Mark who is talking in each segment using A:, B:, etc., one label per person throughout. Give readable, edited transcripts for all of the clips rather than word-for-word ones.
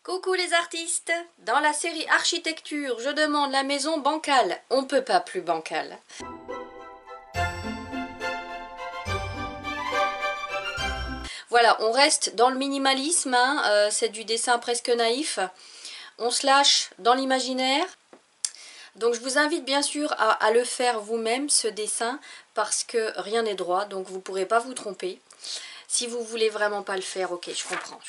A: Coucou les artistes! Dans la série architecture, je demande la maison bancale. On peut pas plus bancale. Voilà, on reste dans le minimalisme, hein, c'est du dessin presque naïf. On se lâche dans l'imaginaire. Donc je vous invite bien sûr à le faire vous-même, ce dessin, parce que rien n'est droit, donc vous ne pourrez pas vous tromper. Si vous voulez vraiment pas le faire, ok, je comprends.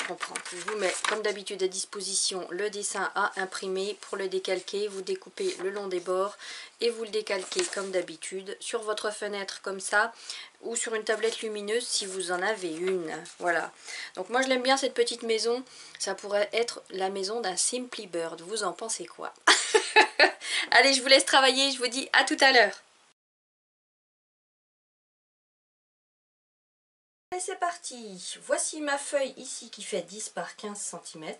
A: Je vous mets comme d'habitude à disposition le dessin à imprimer. Pour le décalquer, vous découpez le long des bords et vous le décalquez comme d'habitude sur votre fenêtre comme ça ou sur une tablette lumineuse si vous en avez une. Voilà. Donc moi je l'aime bien cette petite maison. Ça pourrait être la maison d'un Simply Bird. Vous en pensez quoi? Allez, je vous laisse travailler. Je vous dis à tout à l'heure. Et c'est parti, voici ma feuille ici qui fait 10 par 15 cm.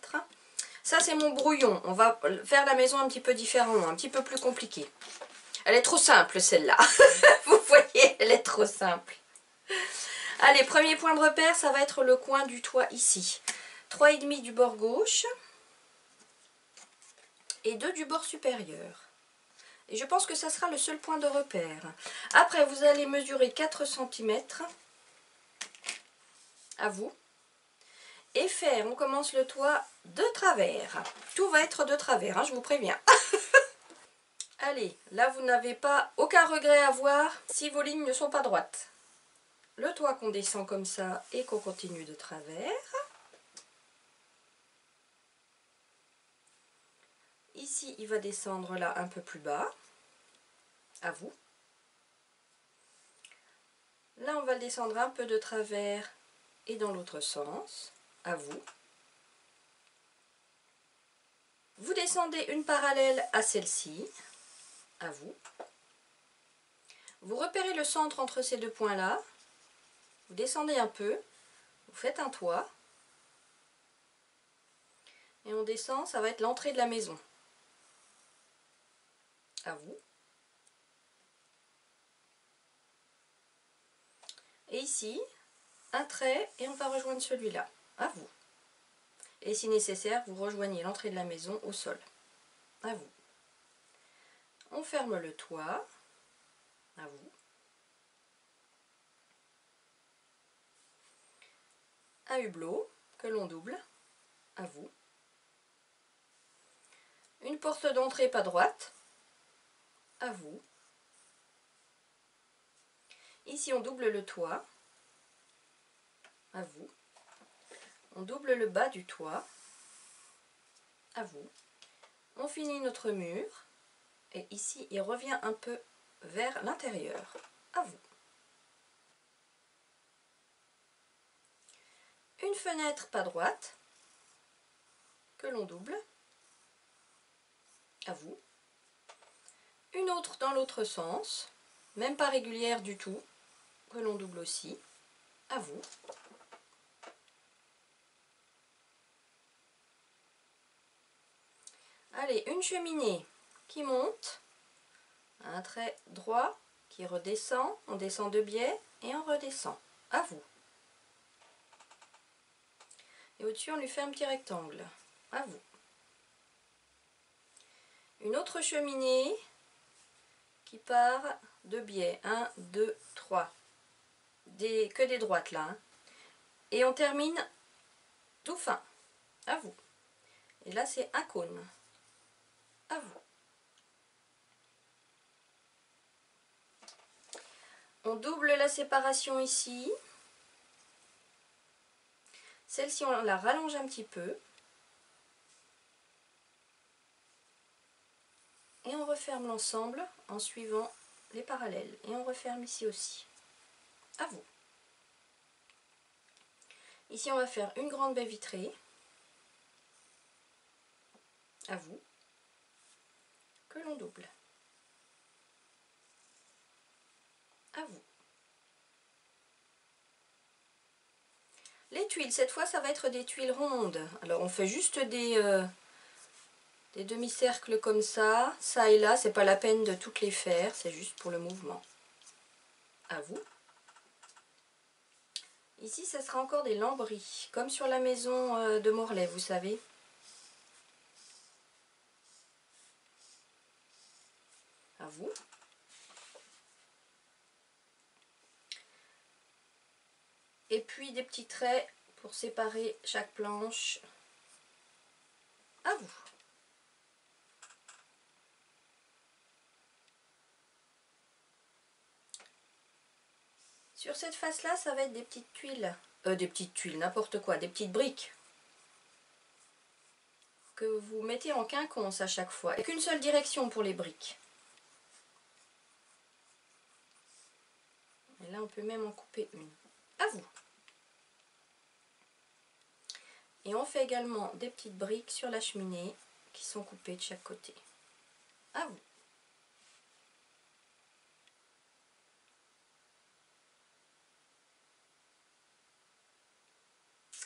A: Ça c'est mon brouillon, on va faire la maison un petit peu différemment, un petit peu plus compliquée. Elle est trop simple celle-là, vous voyez, elle est trop simple. Allez, premier point de repère, ça va être le coin du toit ici. 3,5 du bord gauche et 2 du bord supérieur. Et je pense que ça sera le seul point de repère. Après, vous allez mesurer 4 cm. À vous. Et faire, on commence le toit de travers. Tout va être de travers, hein, je vous préviens. Allez, là vous n'avez pas aucun regret à avoir si vos lignes ne sont pas droites. Le toit qu'on descend comme ça et qu'on continue de travers. Ici, il va descendre là un peu plus bas. À vous. Là, on va le descendre un peu de travers et dans l'autre sens. À vous. Vous descendez une parallèle à celle-ci. À vous. Vous repérez le centre entre ces deux points-là. Vous descendez un peu. Vous faites un toit. Et on descend, ça va être l'entrée de la maison. À vous. Et ici, un trait et on va rejoindre celui-là. À vous. Et si nécessaire, vous rejoignez l'entrée de la maison au sol. À vous. On ferme le toit. À vous. Un hublot que l'on double. À vous. Une porte d'entrée pas droite. À vous. Ici, on double le toit. À vous. On double le bas du toit. À vous. On finit notre mur. Et ici, il revient un peu vers l'intérieur. À vous. Une fenêtre pas droite que l'on double. À vous. Une autre dans l'autre sens, même pas régulière du tout, que l'on double aussi. À vous. Allez, une cheminée qui monte, un trait droit qui redescend, on descend de biais et on redescend. À vous. Et au-dessus, on lui fait un petit rectangle. À vous. Une autre cheminée qui part de biais. 1, 2, 3. Que des droites là. Hein. Et on termine tout fin. À vous. Et là, c'est un cône. À vous. On double la séparation ici. Celle-ci, on la rallonge un petit peu. Et on referme l'ensemble en suivant les parallèles. Et on referme ici aussi. À vous. Ici, on va faire une grande baie vitrée. À vous. Que l'on double. À vous. Les tuiles, cette fois, ça va être des tuiles rondes. Alors, on fait juste des demi-cercles comme ça et là. C'est pas la peine de toutes les faire, c'est juste pour le mouvement. À vous. Ici, ça sera encore des lambris, comme sur la maison de Morlaix, vous savez. À vous. Et puis des petits traits pour séparer chaque planche. À vous. Sur cette face-là, ça va être des petites tuiles. Des petites tuiles, n'importe quoi, des petites briques. Que vous mettez en quinconce à chaque fois. Et qu'une seule direction pour les briques. Et là, on peut même en couper une. À vous. Et on fait également des petites briques sur la cheminée qui sont coupées de chaque côté. À vous.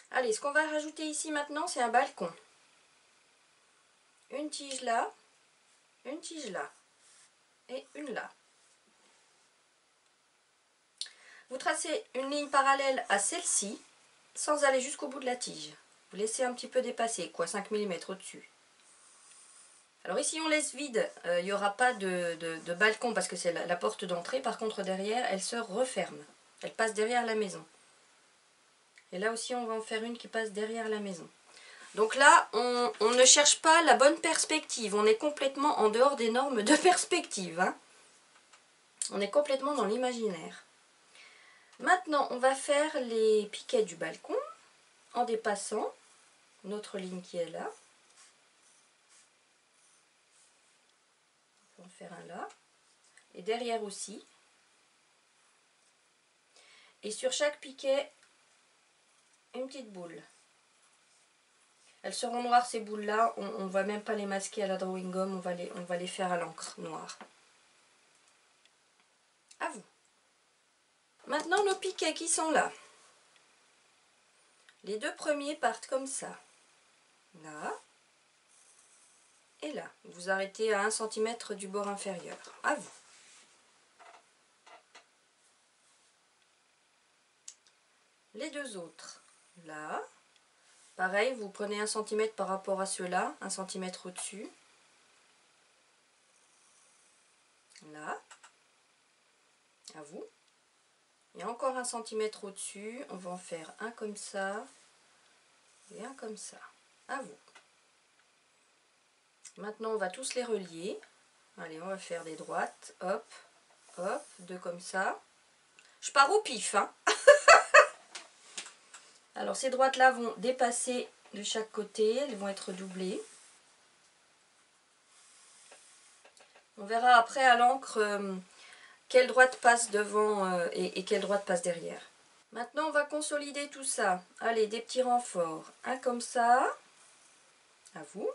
A: Allez, ce qu'on va rajouter ici maintenant, c'est un balcon. Une tige là, une tige là et une là. Vous tracez une ligne parallèle à celle-ci sans aller jusqu'au bout de la tige. Vous laissez un petit peu dépasser, quoi, 5 mm au-dessus. Alors ici on laisse vide, il n'y aura pas de balcon parce que c'est la porte d'entrée. Par contre derrière, elle se referme. Elle passe derrière la maison. Et là aussi on va en faire une qui passe derrière la maison. Donc là, on ne cherche pas la bonne perspective. On est complètement en dehors des normes de perspective. Hein. On est complètement dans l'imaginaire. Maintenant, on va faire les piquets du balcon en dépassant notre ligne qui est là. On va en faire un là. Et derrière aussi. Et sur chaque piquet, une petite boule. Elles seront noires ces boules là. On ne va même pas les masquer à la drawing gum. On va les faire à l'encre noire. À vous. Maintenant nos piquets qui sont là. Les deux premiers partent comme ça. Là. Et là. Vous arrêtez à 1 cm du bord inférieur. À vous. Les deux autres. Là. Pareil, vous prenez 1 cm par rapport à ceux-là. 1 cm au-dessus. Là. À vous. Et encore 1 cm au-dessus. On va en faire un comme ça. Et un comme ça. À vous. Maintenant, on va tous les relier. Allez, on va faire des droites. Hop, hop, deux comme ça. Je pars au pif, hein. Alors, ces droites-là vont dépasser de chaque côté. Elles vont être doublées. On verra après à l'encre quelle droite passe devant et quelle droite passe derrière. Maintenant, on va consolider tout ça. Allez, des petits renforts. Un comme ça. À vous.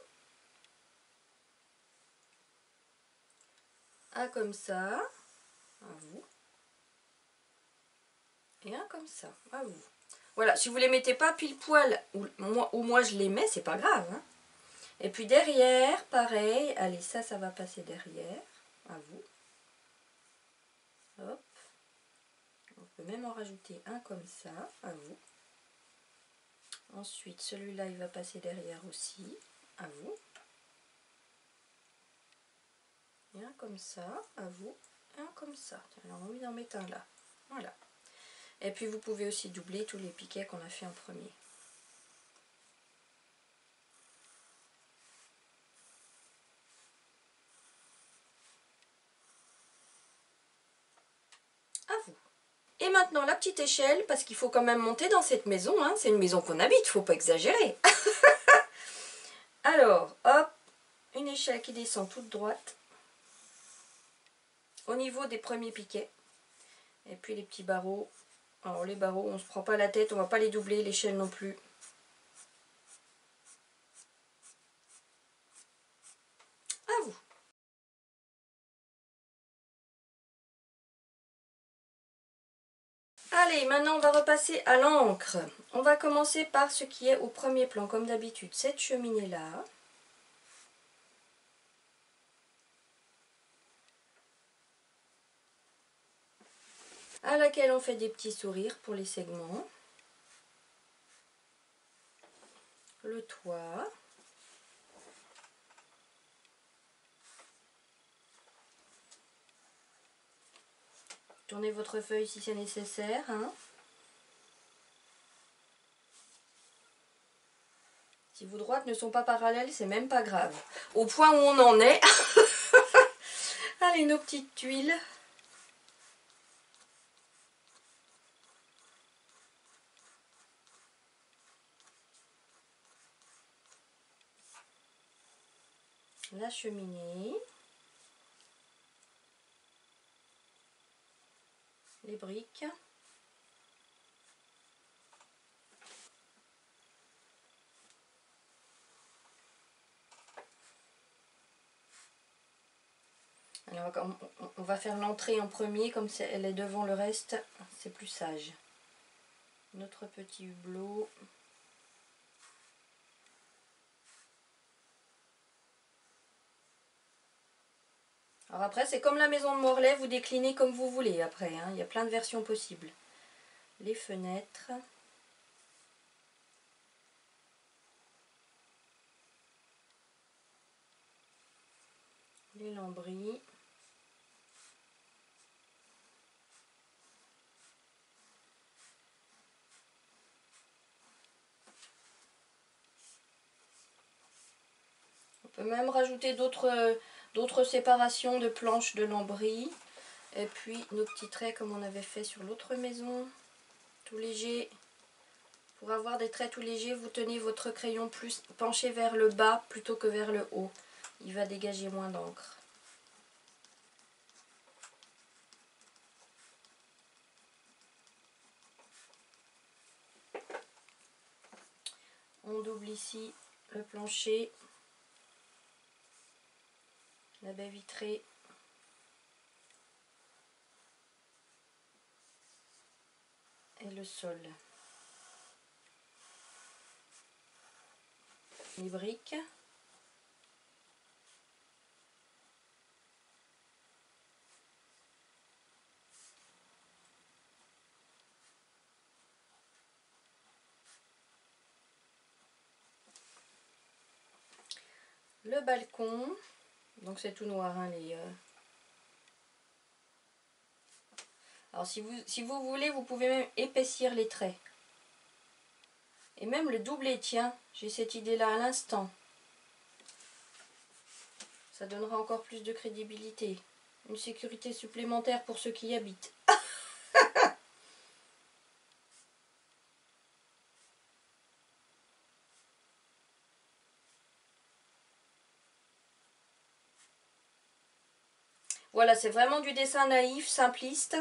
A: Un comme ça. À vous. Et un comme ça. À vous. Voilà, si vous ne les mettez pas pile poil où moi je les mets, c'est pas grave. Hein. Et puis derrière, pareil. Allez, ça va passer derrière. À vous. Hop. On peut même en rajouter un comme ça. À vous. Ensuite, celui-là, il va passer derrière aussi. À vous. Et un comme ça. À vous. Et un comme ça. Tiens, on a envie d'en mettre un là. Voilà. Et puis vous pouvez aussi doubler tous les piquets qu'on a fait en premier. À vous. Et maintenant la petite échelle, parce qu'il faut quand même monter dans cette maison. Hein. C'est une maison qu'on habite, il ne faut pas exagérer. Alors, hop, une échelle qui descend toute droite. Au niveau des premiers piquets. Et puis les petits barreaux. Alors les barreaux, on ne se prend pas la tête, on ne va pas les doubler, l'échelle non plus. À vous. Allez, maintenant on va repasser à l'encre. On va commencer par ce qui est au premier plan, comme d'habitude, cette cheminée-là. À laquelle on fait des petits sourires pour les segments. Le toit. Tournez votre feuille si c'est nécessaire, hein. Si vos droites ne sont pas parallèles, c'est même pas grave. Au point où on en est. Allez, nos petites tuiles. La cheminée. Les briques. Alors, on va faire l'entrée en premier, comme elle est devant le reste, c'est plus sage. Notre petit hublot. Alors après, c'est comme la maison de Morlaix, vous déclinez comme vous voulez après, hein. Il y a plein de versions possibles. Les fenêtres. Les lambris. On peut même rajouter d'autres séparations de planches de lambris. Et puis nos petits traits comme on avait fait sur l'autre maison. Tout léger. Pour avoir des traits tout légers, vous tenez votre crayon plus penché vers le bas plutôt que vers le haut. Il va dégager moins d'encre. On double ici le plancher, la baie vitrée. Et le sol. Les briques. Le balcon. Donc c'est tout noir, hein, Alors si vous voulez, vous pouvez même épaissir les traits. Et même le doubler, tiens, j'ai cette idée-là à l'instant. Ça donnera encore plus de crédibilité. Une sécurité supplémentaire pour ceux qui y habitent. Voilà, c'est vraiment du dessin naïf, simpliste.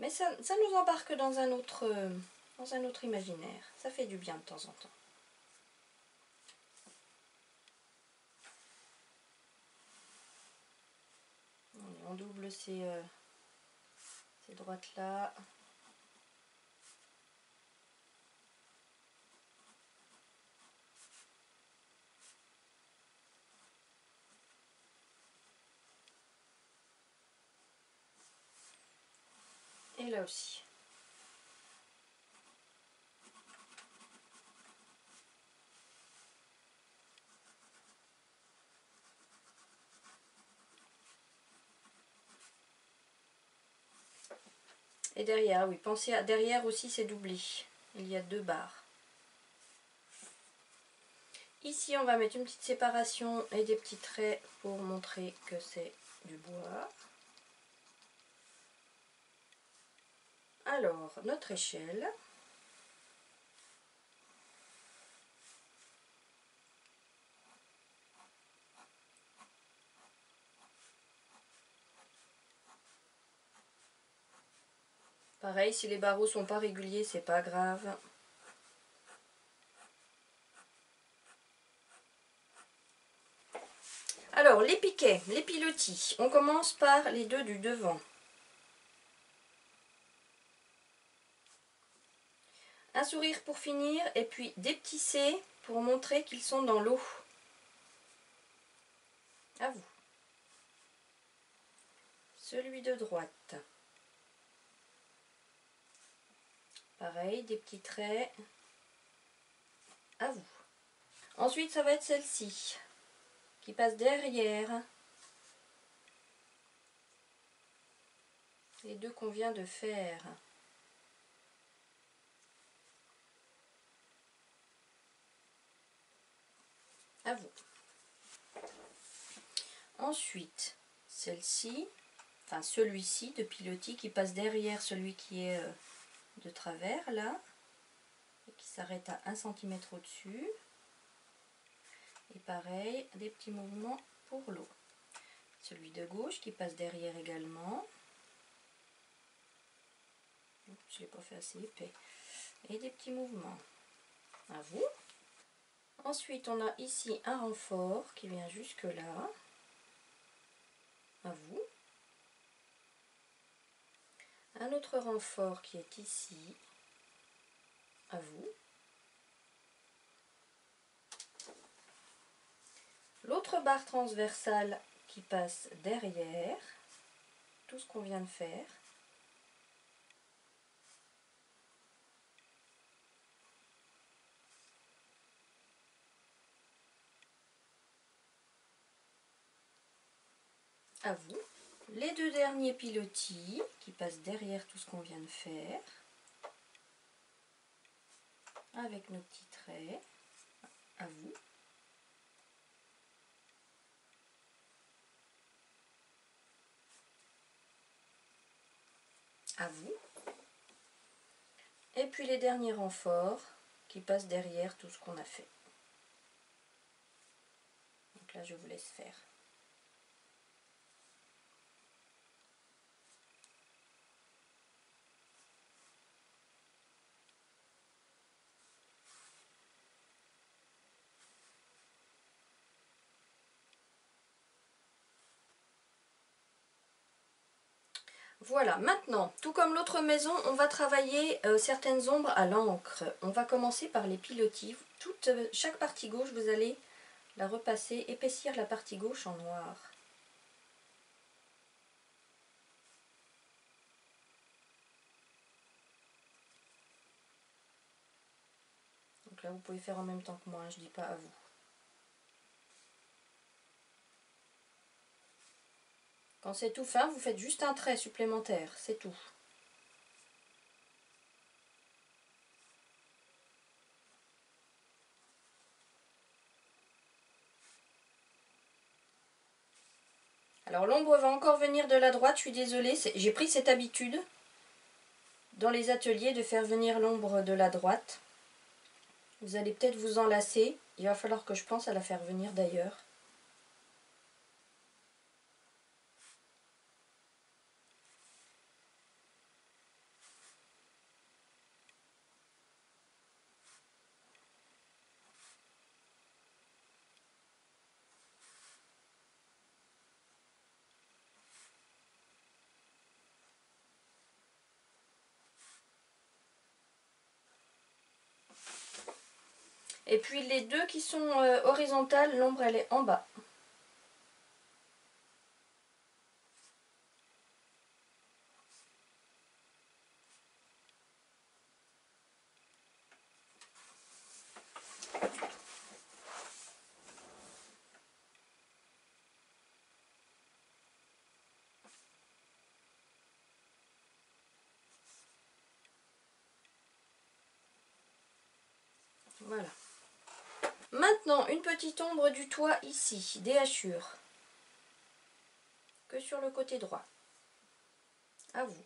A: Mais ça nous embarque dans un autre imaginaire. Ça fait du bien de temps en temps. On double ces droites-là. Et là aussi. Et derrière, oui, pensez à derrière aussi, c'est doublé. Il y a 2 barres. Ici, on va mettre une petite séparation et des petits traits pour montrer que c'est du bois. Alors, notre échelle. Pareil, si les barreaux sont pas réguliers, c'est pas grave. Alors, les piquets, les pilotis. On commence par les 2 du devant. Un sourire pour finir et puis des petits C pour montrer qu'ils sont dans l'eau. À vous. Celui de droite. Pareil, des petits traits. À vous. Ensuite, ça va être celle-ci qui passe derrière. les deux qu'on vient de faire. À vous. Ensuite, celle-ci, enfin celui-ci de pilotis qui passe derrière celui qui est de travers là, et qui s'arrête à 1 cm au-dessus. Et pareil, des petits mouvements pour l'eau. Celui de gauche qui passe derrière également. Je ne l'ai pas fait assez épais. Et des petits mouvements. À vous. Ensuite, on a ici un renfort qui vient jusque là. À vous. Un autre renfort qui est ici. À vous. L'autre barre transversale qui passe derrière. Tout ce qu'on vient de faire. À vous. Les deux derniers pilotis qui passent derrière tout ce qu'on vient de faire. Avec nos petits traits. À vous. À vous. Et puis les derniers renforts qui passent derrière tout ce qu'on a fait. Donc là, je vous laisse faire. Voilà, maintenant, tout comme l'autre maison, on va travailler certaines ombres à l'encre. On va commencer par les pilotis. Chaque partie gauche, vous allez la repasser, épaissir la partie gauche en noir. Donc là, vous pouvez faire en même temps que moi, hein, je ne dis pas à vous. Quand c'est tout fin, vous faites juste un trait supplémentaire, c'est tout. Alors l'ombre va encore venir de la droite, je suis désolée, j'ai pris cette habitude dans les ateliers de faire venir l'ombre de la droite. Vous allez peut-être vous en lasser, il va falloir que je pense à la faire venir d'ailleurs. Et puis les deux qui sont horizontales, l'ombre elle est en bas. Voilà. Maintenant, une petite ombre du toit ici, des hachures. Que sur le côté droit. À vous.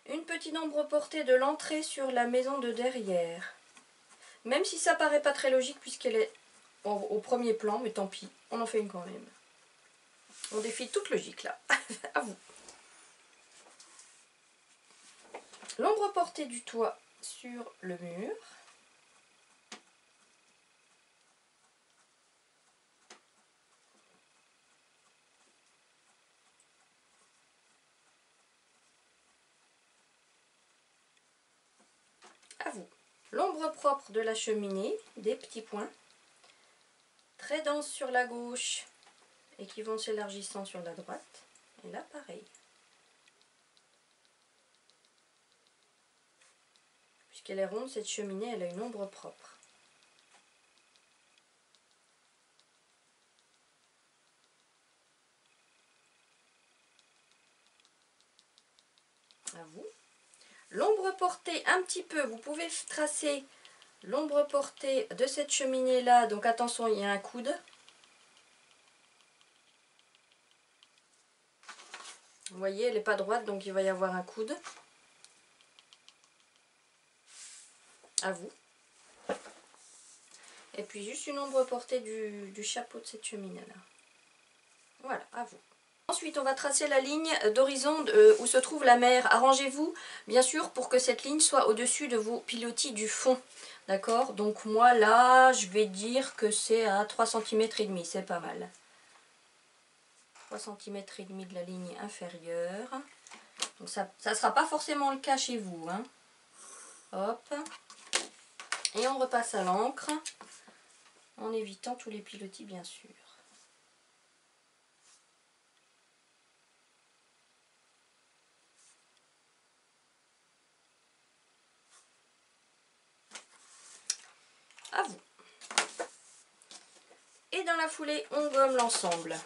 A: Une petite ombre portée de l'entrée sur la maison de derrière. Même si ça paraît pas très logique puisqu'elle est au premier plan, mais tant pis, on en fait une quand même. On défie toute logique là. À vous. L'ombre portée du toit sur le mur. À vous. L'ombre propre de la cheminée, des petits points. Très denses sur la gauche et qui vont s'élargissant sur la droite. Et là, pareil. Puisqu'elle est ronde, cette cheminée, elle a une ombre propre. À vous. L'ombre portée, un petit peu, vous pouvez tracer l'ombre portée de cette cheminée là. Donc attention, il y a un coude. Vous voyez, elle n'est pas droite, donc il va y avoir un coude. À vous. Et puis juste une ombre portée du chapeau de cette cheminée là. Voilà, à vous. Ensuite, on va tracer la ligne d'horizon où se trouve la mer. Arrangez-vous, bien sûr, pour que cette ligne soit au-dessus de vos pilotis du fond. D'accord? Donc moi, là, je vais dire que c'est à 3,5 cm, c'est pas mal. 3,5 cm de la ligne inférieure. Donc ça ne sera pas forcément le cas chez vous. Hein. Hop. Et on repasse à l'encre, en évitant tous les pilotis, bien sûr. À vous. Et dans la foulée, on gomme l'ensemble.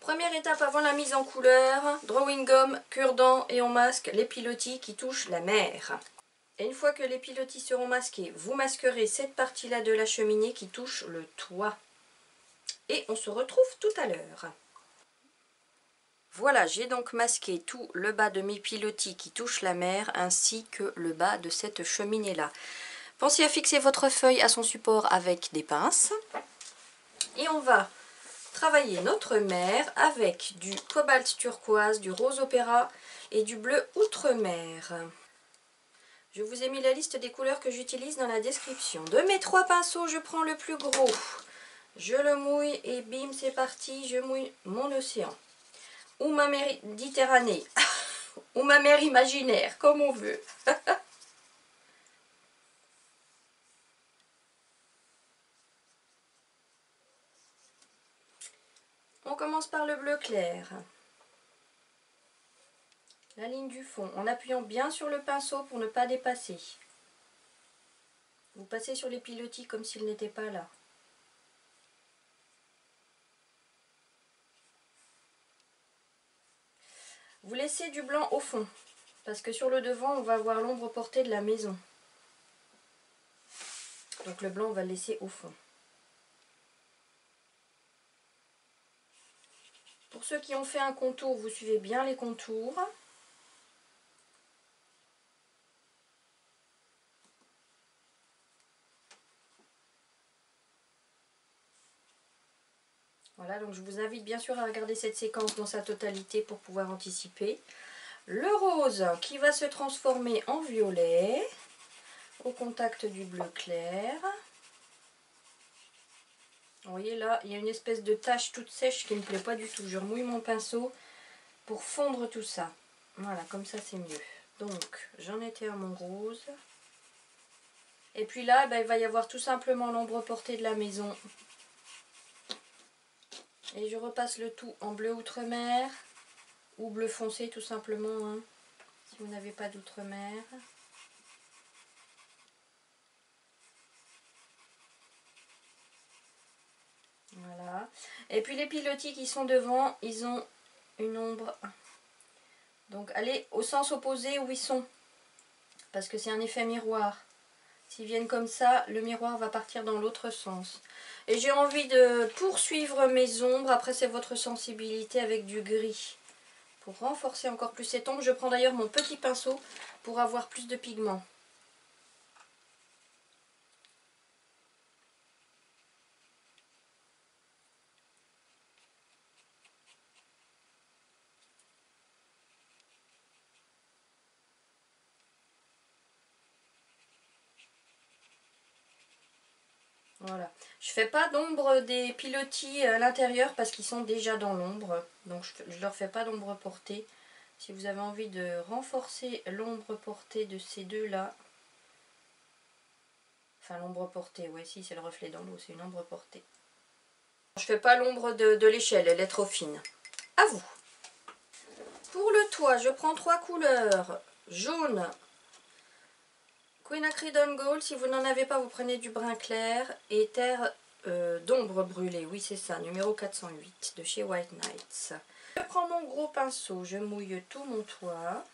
A: Première étape avant la mise en couleur, drawing gum, cure-dent et on masque les pilotis qui touchent la mer. Et une fois que les pilotis seront masqués, vous masquerez cette partie-là de la cheminée qui touche le toit. Et on se retrouve tout à l'heure. Voilà, j'ai donc masqué tout le bas de mes pilotis qui touchent la mer ainsi que le bas de cette cheminée-là. Pensez à fixer votre feuille à son support avec des pinces. Et on va travailler notre mer avec du cobalt turquoise, du rose opéra et du bleu outre-mer. Je vous ai mis la liste des couleurs que j'utilise dans la description. De mes 3 pinceaux, je prends le plus gros. Je le mouille et bim, c'est parti, je mouille mon océan. Ou ma Méditerranée. Ou ma mer imaginaire, comme on veut. On commence par le bleu clair. La ligne du fond, en appuyant bien sur le pinceau pour ne pas dépasser. Vous passez sur les pilotis comme s'ils n'étaient pas là. Vous laissez du blanc au fond, parce que sur le devant, on va avoir l'ombre portée de la maison. Donc le blanc, on va le laisser au fond. Pour ceux qui ont fait un contour, vous suivez bien les contours. Voilà, donc je vous invite bien sûr à regarder cette séquence dans sa totalité pour pouvoir anticiper. Le rose qui va se transformer en violet au contact du bleu clair. Vous voyez là, il y a une espèce de tache toute sèche qui ne me plaît pas du tout. Je remouille mon pinceau pour fondre tout ça. Voilà, comme ça c'est mieux. Donc, j'en étais à mon rose. Et puis là, ben, il va y avoir tout simplement l'ombre portée de la maison. Et je repasse le tout en bleu outre-mer ou bleu foncé tout simplement, hein, si vous n'avez pas d'outre-mer. Voilà. Et puis les pilotis qui sont devant, ils ont une ombre. Donc allez au sens opposé où ils sont. Parce que c'est un effet miroir. S'ils viennent comme ça, le miroir va partir dans l'autre sens. Et j'ai envie de poursuivre mes ombres. Après, c'est votre sensibilité avec du gris. Pour renforcer encore plus cette ombre, je prends d'ailleurs mon petit pinceau pour avoir plus de pigments. Voilà. Je fais pas d'ombre des pilotis à l'intérieur parce qu'ils sont déjà dans l'ombre. Donc je leur fais pas d'ombre portée. Si vous avez envie de renforcer l'ombre portée de ces deux-là. Enfin l'ombre portée, ouais si c'est le reflet dans l'eau, c'est une ombre portée. Je fais pas l'ombre de l'échelle, elle est trop fine. À vous. Pour le toit, je prends 3 couleurs. Jaune, Quinacridone Gold, si vous n'en avez pas, vous prenez du brun clair et terre d'ombre brûlée. Oui, c'est ça, numéro 408 de chez White Nights. Je prends mon gros pinceau, je mouille tout mon toit.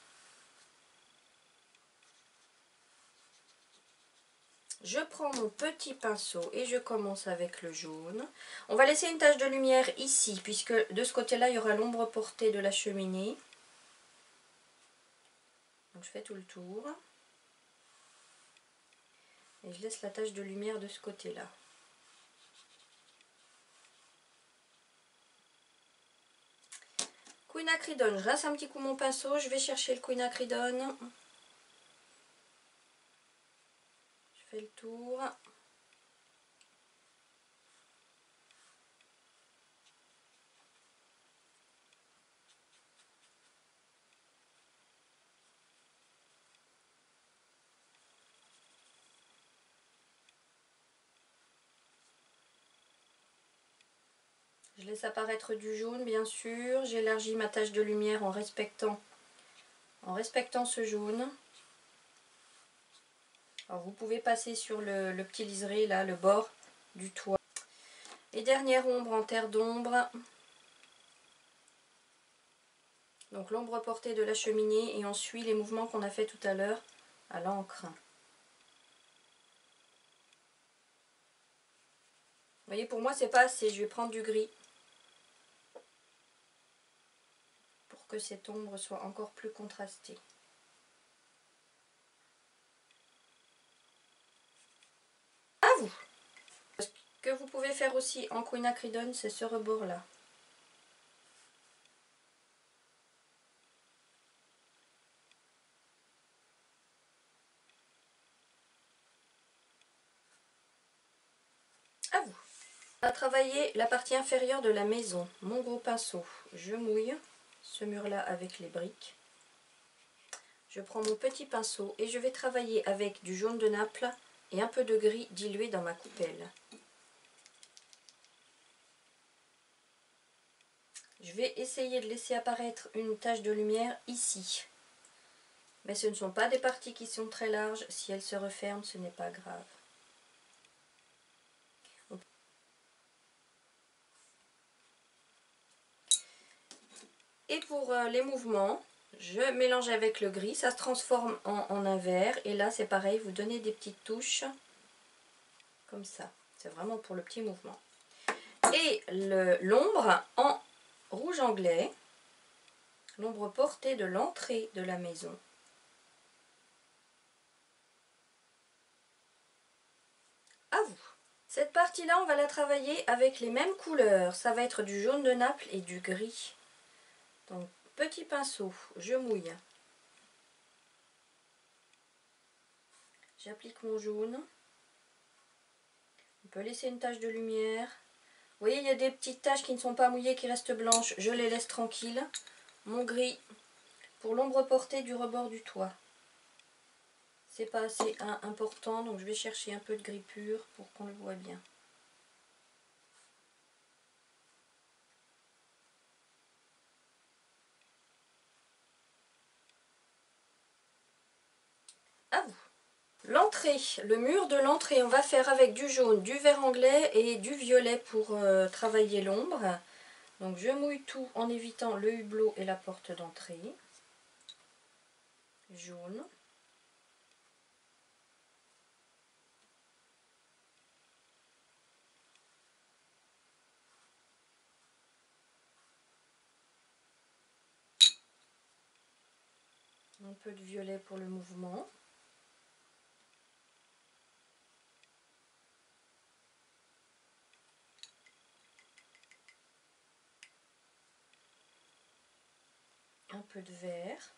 A: Je prends mon petit pinceau et je commence avec le jaune. On va laisser une tache de lumière ici, puisque de ce côté-là, il y aura l'ombre portée de la cheminée. Donc je fais tout le tour. Et je laisse la tache de lumière de ce côté-là. Quinacridone, je rince un petit coup mon pinceau, je vais chercher le quinacridone. Je fais le tour. Je laisse apparaître du jaune, bien sûr. J'élargis ma tache de lumière en respectant ce jaune. Alors vous pouvez passer sur le petit liseré, là, le bord du toit. Et dernière ombre en terre d'ombre. Donc l'ombre portée de la cheminée et on suit les mouvements qu'on a fait tout à l'heure à l'encre. Vous voyez, pour moi c'est pas assez, je vais prendre du gris. Pour que cette ombre soit encore plus contrastée. À vous! Ce que vous pouvez faire aussi en quinacridone, c'est ce rebord-là. À vous! On va travailler la partie inférieure de la maison. Mon gros pinceau, je mouille ce mur-là avec les briques. Je prends mon petit pinceau et je vais travailler avec du jaune de Naples et un peu de gris dilué dans ma coupelle. Je vais essayer de laisser apparaître une tache de lumière ici. Mais ce ne sont pas des parties qui sont très larges. Si elles se referment, ce n'est pas grave. Et pour les mouvements, je mélange avec le gris. Ça se transforme en un vert. Et là, c'est pareil. Vous donnez des petites touches. Comme ça. C'est vraiment pour le petit mouvement. Et l'ombre en rouge anglais. L'ombre portée de l'entrée de la maison. À vous. Cette partie-là, on va la travailler avec les mêmes couleurs. Ça va être du jaune de Naples et du gris. Donc, petit pinceau, je mouille. J'applique mon jaune. On peut laisser une tache de lumière. Vous voyez, il y a des petites taches qui ne sont pas mouillées, qui restent blanches. Je les laisse tranquilles. Mon gris pour l'ombre portée du rebord du toit. C'est pas assez important, donc je vais chercher un peu de gris pur pour qu'on le voit bien. À vous. L'entrée, le mur de l'entrée, on va faire avec du jaune, du vert anglais et du violet pour travailler l'ombre. Donc je mouille tout en évitant le hublot et la porte d'entrée. Jaune. Un peu de violet pour le mouvement. Un peu de vert.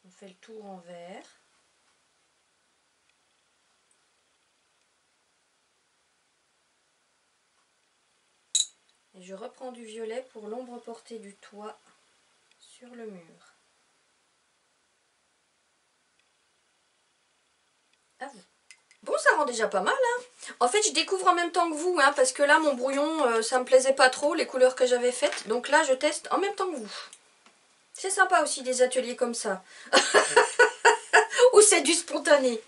A: On fait le tour en vert. Et je reprends du violet pour l'ombre portée du toit sur le mur. À vous. Bon, ça rend déjà pas mal, hein. En fait, je découvre en même temps que vous, hein, parce que là, mon brouillon, ça me plaisait pas trop, les couleurs que j'avais faites. Donc là, je teste en même temps que vous. C'est sympa aussi des ateliers comme ça. Où c'est du spontané.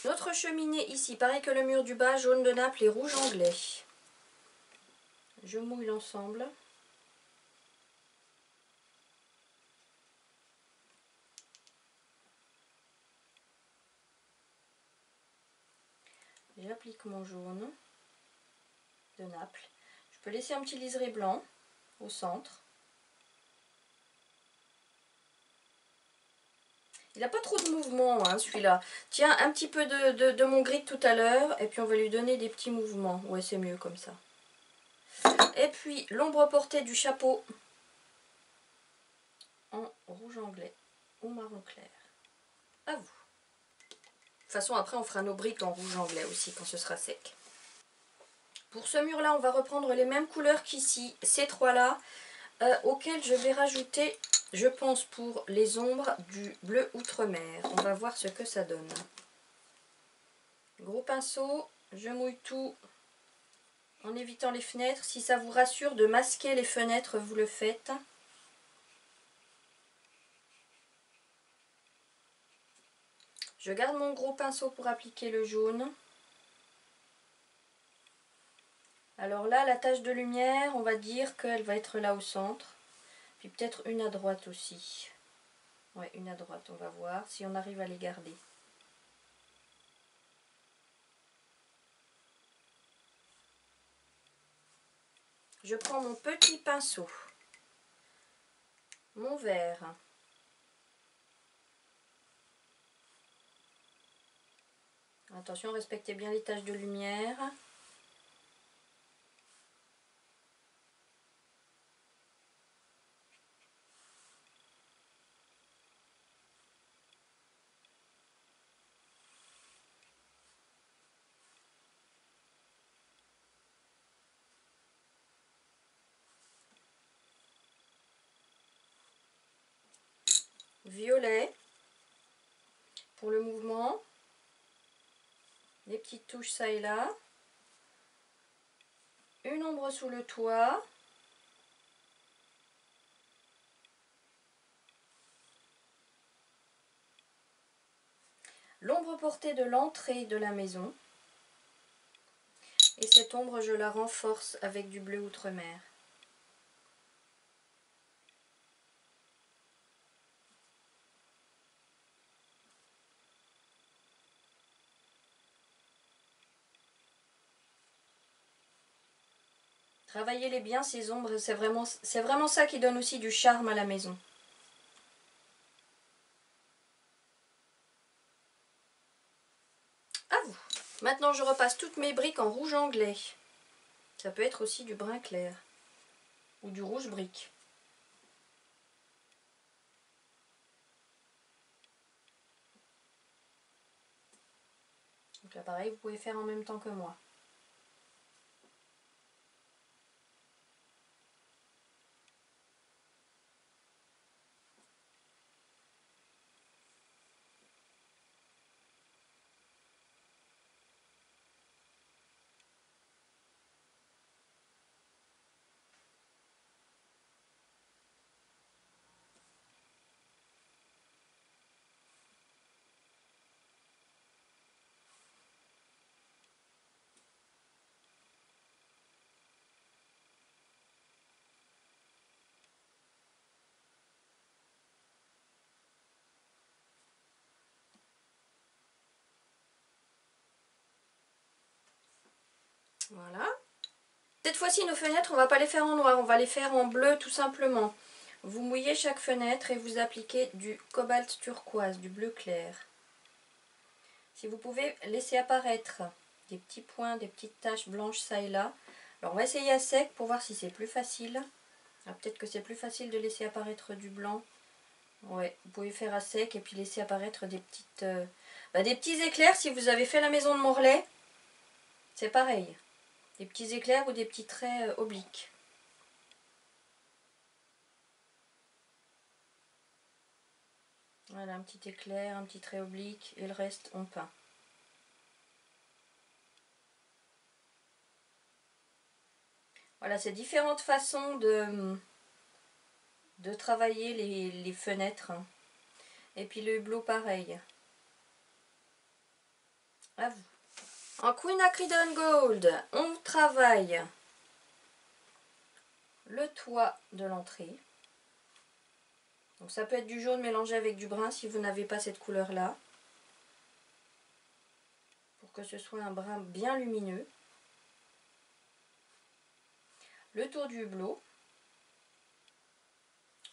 A: Notre cheminée ici, pareil que le mur du bas, jaune de Naples et rouge anglais. Je mouille l'ensemble. J'applique mon jaune de Naples. Je peux laisser un petit liseré blanc au centre. Il n'a pas trop de mouvement, hein, celui-là. Tiens, un petit peu de mon gris de tout à l'heure, et puis on va lui donner des petits mouvements. Ouais, c'est mieux comme ça. Et puis, l'ombre portée du chapeau en rouge anglais ou marron clair. À vous. De toute façon, après, on fera nos briques en rouge anglais aussi, quand ce sera sec. Pour ce mur-là, on va reprendre les mêmes couleurs qu'ici, ces trois-là, auxquels je vais rajouter, je pense, pour les ombres, du bleu outre-mer. On va voir ce que ça donne. Gros pinceau, je mouille tout en évitant les fenêtres. Si ça vous rassure de masquer les fenêtres, vous le faites. Je garde mon gros pinceau pour appliquer le jaune. Alors là, la tache de lumière, on va dire qu'elle va être là au centre. Puis peut-être une à droite aussi. Ouais, une à droite, on va voir si on arrive à les garder. Je prends mon petit pinceau, mon verre. Attention, respectez bien les taches de lumière. Violet pour le mouvement. Des petites touches ça et là. Une ombre sous le toit. L'ombre portée de l'entrée de la maison. Et cette ombre, je la renforce avec du bleu outre-mer. Travaillez-les bien, ces ombres, c'est vraiment ça qui donne aussi du charme à la maison. À vous. Maintenant, je repasse toutes mes briques en rouge anglais. Ça peut être aussi du brun clair ou du rouge brique. Donc là, pareil, vous pouvez faire en même temps que moi. Voilà. Cette fois-ci, nos fenêtres, on ne va pas les faire en noir, on va les faire en bleu tout simplement. Vous mouillez chaque fenêtre et vous appliquez du cobalt turquoise, du bleu clair. Si vous pouvez laisser apparaître des petits points, des petites taches blanches ça et là. Alors on va essayer à sec pour voir si c'est plus facile. Peut-être que c'est plus facile de laisser apparaître du blanc. Ouais, vous pouvez faire à sec et puis laisser apparaître des des petits éclairs. Si vous avez fait la maison de Morlaix, c'est pareil. Des petits éclairs ou des petits traits obliques. Voilà, un petit éclair, un petit trait oblique et le reste on peint. Voilà, c'est différentes façons de travailler les fenêtres. Et puis le hublot pareil. À vous. En Quinacridone Gold, on travaille le toit de l'entrée. Donc ça peut être du jaune mélangé avec du brun si vous n'avez pas cette couleur-là. Pour que ce soit un brun bien lumineux. Le tour du hublot.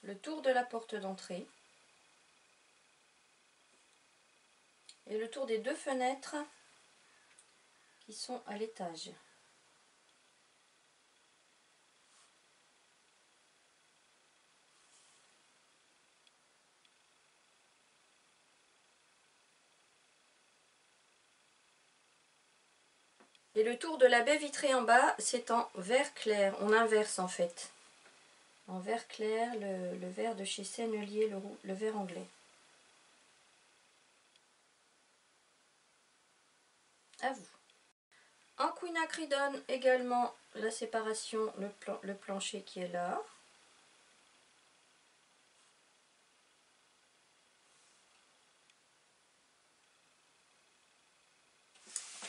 A: Le tour de la porte d'entrée. Et le tour des deux fenêtres qui sont à l'étage. Et le tour de la baie vitrée en bas, c'est en vert clair. On inverse en fait. En vert clair, le vert de chez Sennelier, le vert anglais. À vous. En Quinacridone également, la séparation, le plancher qui est là.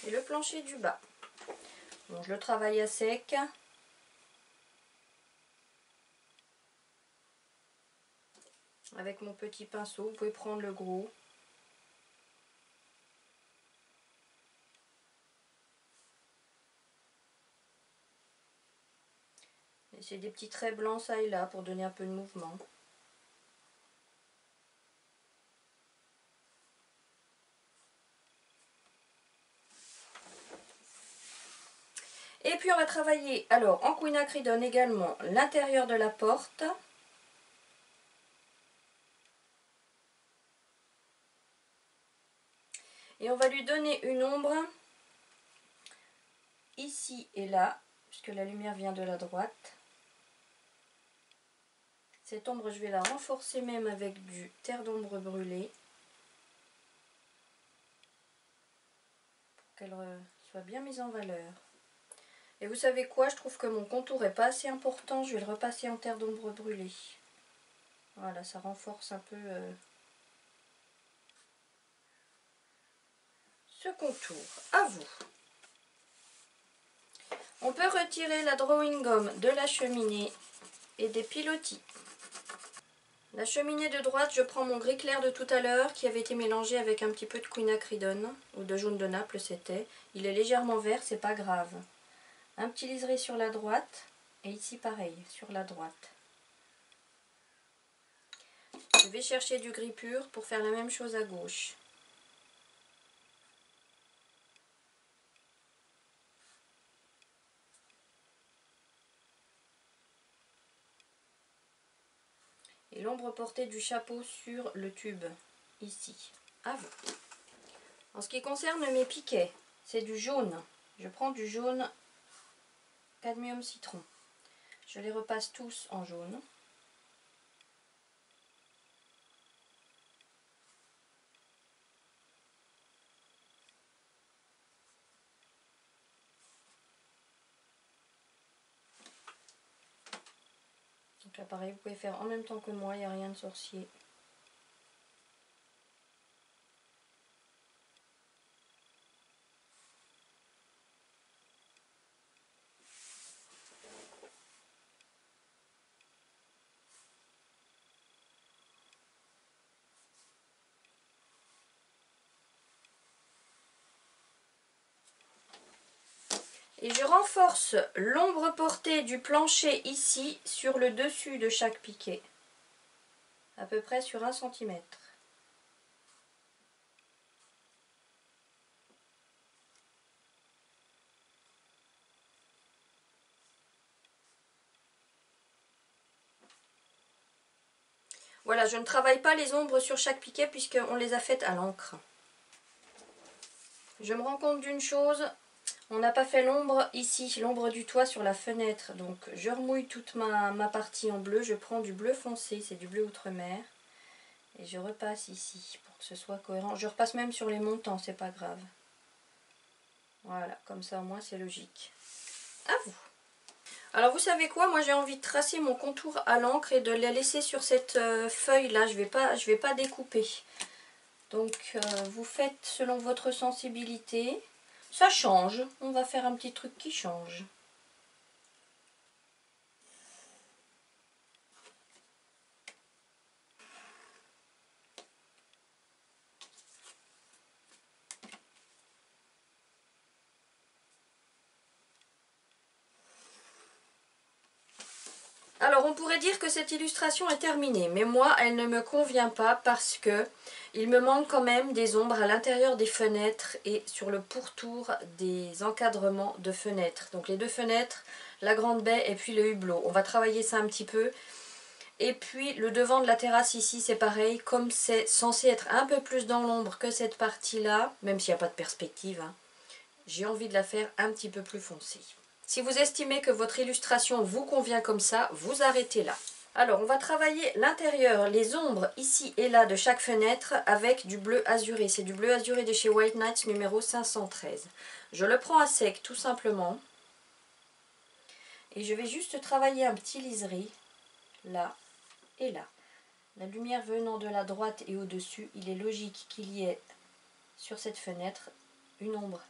A: Et le plancher du bas. Donc je le travaille à sec. Avec mon petit pinceau, vous pouvez prendre le gros. Et c'est des petits traits blancs ça et là pour donner un peu de mouvement. Et puis on va travailler alors en Quinacridone également l'intérieur de la porte. Et on va lui donner une ombre ici et là, puisque la lumière vient de la droite. Cette ombre, je vais la renforcer même avec du terre d'ombre brûlée. Pour qu'elle soit bien mise en valeur. Et vous savez quoi, je trouve que mon contour n'est pas assez important, je vais le repasser en terre d'ombre brûlée. Voilà, ça renforce un peu ce contour. À vous. On peut retirer la drawing gum de la cheminée et des pilotis. La cheminée de droite, je prends mon gris clair de tout à l'heure qui avait été mélangé avec un petit peu de Quinacridone ou de jaune de Naples c'était. Il est légèrement vert, c'est pas grave. Un petit liseré sur la droite et ici pareil, sur la droite. Je vais chercher du gris pur pour faire la même chose à gauche. Et l'ombre portée du chapeau sur le tube, ici. À vous. En ce qui concerne mes piquets, c'est du jaune. Je prends du jaune cadmium citron. Je les repasse tous en jaune. Donc là pareil, vous pouvez faire en même temps que moi, il n'y a rien de sorcier. Et je renforce l'ombre portée du plancher ici sur le dessus de chaque piquet. À peu près sur 1 cm. Voilà, je ne travaille pas les ombres sur chaque piquet puisqu'on les a faites à l'encre. Je me rends compte d'une chose, on n'a pas fait l'ombre ici, l'ombre du toit sur la fenêtre. Donc je remouille toute ma partie en bleu, je prends du bleu foncé, c'est du bleu outre-mer. Et je repasse ici pour que ce soit cohérent. Je repasse même sur les montants, c'est pas grave. Voilà, comme ça au moins c'est logique. À vous. Alors vous savez quoi, moi j'ai envie de tracer mon contour à l'encre et de la laisser sur cette feuille là, je vais pas découper. Donc vous faites selon votre sensibilité. Ça change, on va faire un petit truc qui change. Alors on pourrait dire que cette illustration est terminée, mais moi elle ne me convient pas parce que il me manque quand même des ombres à l'intérieur des fenêtres et sur le pourtour des encadrements de fenêtres. Donc les deux fenêtres, la grande baie et puis le hublot. On va travailler ça un petit peu. Et puis le devant de la terrasse ici c'est pareil, comme c'est censé être un peu plus dans l'ombre que cette partie-là, même s'il n'y a pas de perspective, hein, j'ai envie de la faire un petit peu plus foncée. Si vous estimez que votre illustration vous convient comme ça, vous arrêtez là. Alors on va travailler l'intérieur, les ombres ici et là de chaque fenêtre avec du bleu azuré. C'est du bleu azuré de chez White Nights numéro 513. Je le prends à sec tout simplement. Et je vais juste travailler un petit liseré là et là. La lumière venant de la droite et au-dessus, il est logique qu'il y ait sur cette fenêtre une ombre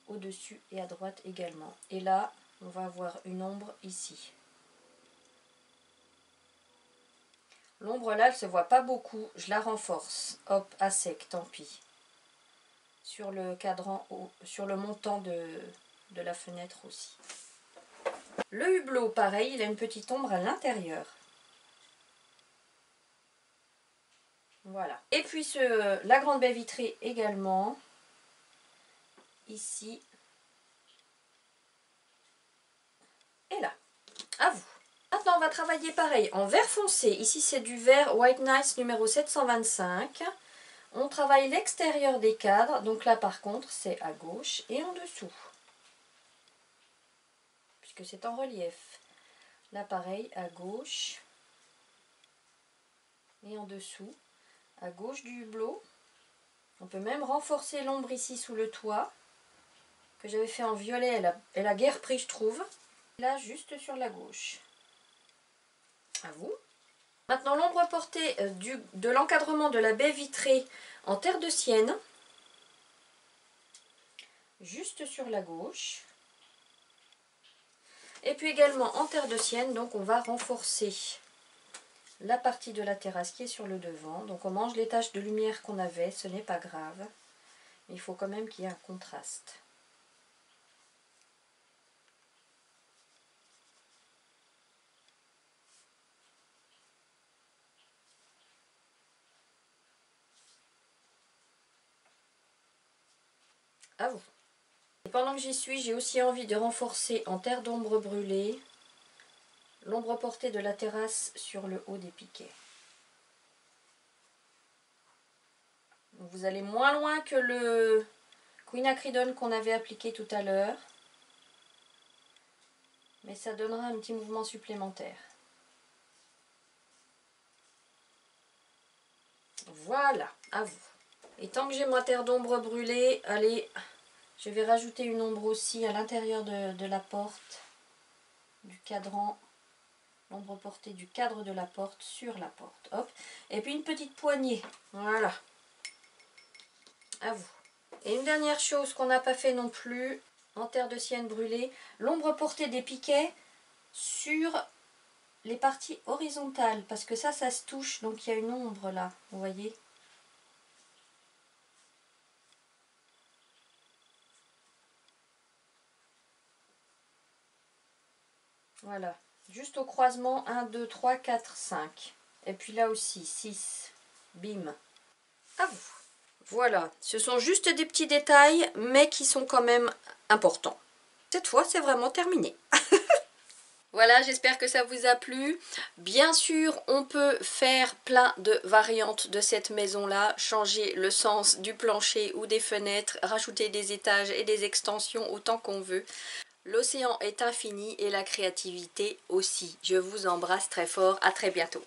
A: au-dessus et à droite également. Et là, on va avoir une ombre ici. L'ombre là, elle se voit pas beaucoup. Je la renforce. Hop, à sec, tant pis. Sur le cadran, sur le montant de la fenêtre aussi. Le hublot, pareil, il a une petite ombre à l'intérieur. Voilà. Et puis la grande baie vitrée également. Ici. Et là. À vous. Maintenant, on va travailler pareil en vert foncé. Ici, c'est du vert White Nights numéro 725. On travaille l'extérieur des cadres. Donc là, par contre, c'est à gauche et en dessous. Puisque c'est en relief. Là, pareil, à gauche et en dessous. À gauche du hublot. On peut même renforcer l'ombre ici sous le toit. Que j'avais fait en violet. Elle a guère pris, je trouve. Là, juste sur la gauche. À vous. Maintenant, l'ombre portée de l'encadrement de la baie vitrée en terre de sienne. Juste sur la gauche. Et puis également en terre de sienne, donc on va renforcer la partie de la terrasse qui est sur le devant. Donc on mange les taches de lumière qu'on avait, ce n'est pas grave. Mais il faut quand même qu'il y ait un contraste. À vous. Et pendant que j'y suis, j'ai aussi envie de renforcer en terre d'ombre brûlée l'ombre portée de la terrasse sur le haut des piquets. Donc vous allez moins loin que le quinacridone qu'on avait appliqué tout à l'heure. Mais ça donnera un petit mouvement supplémentaire. Voilà, à vous. Et tant que j'ai ma terre d'ombre brûlée, allez, je vais rajouter une ombre aussi à l'intérieur de la porte, du cadran, l'ombre portée du cadre de la porte sur la porte. Hop. Et puis une petite poignée, voilà. À vous. Et une dernière chose qu'on n'a pas fait non plus, en terre de sienne brûlée, l'ombre portée des piquets sur les parties horizontales, parce que ça se touche, donc il y a une ombre là, vous voyez. Voilà, juste au croisement 1, 2, 3, 4, 5. Et puis là aussi, 6. Bim. À vous. Voilà, ce sont juste des petits détails, mais qui sont quand même importants. Cette fois, c'est vraiment terminé. Voilà, j'espère que ça vous a plu. Bien sûr, on peut faire plein de variantes de cette maison-là, changer le sens du plancher ou des fenêtres, rajouter des étages et des extensions autant qu'on veut. L'océan est infini et la créativité aussi. Je vous embrasse très fort, à très bientôt.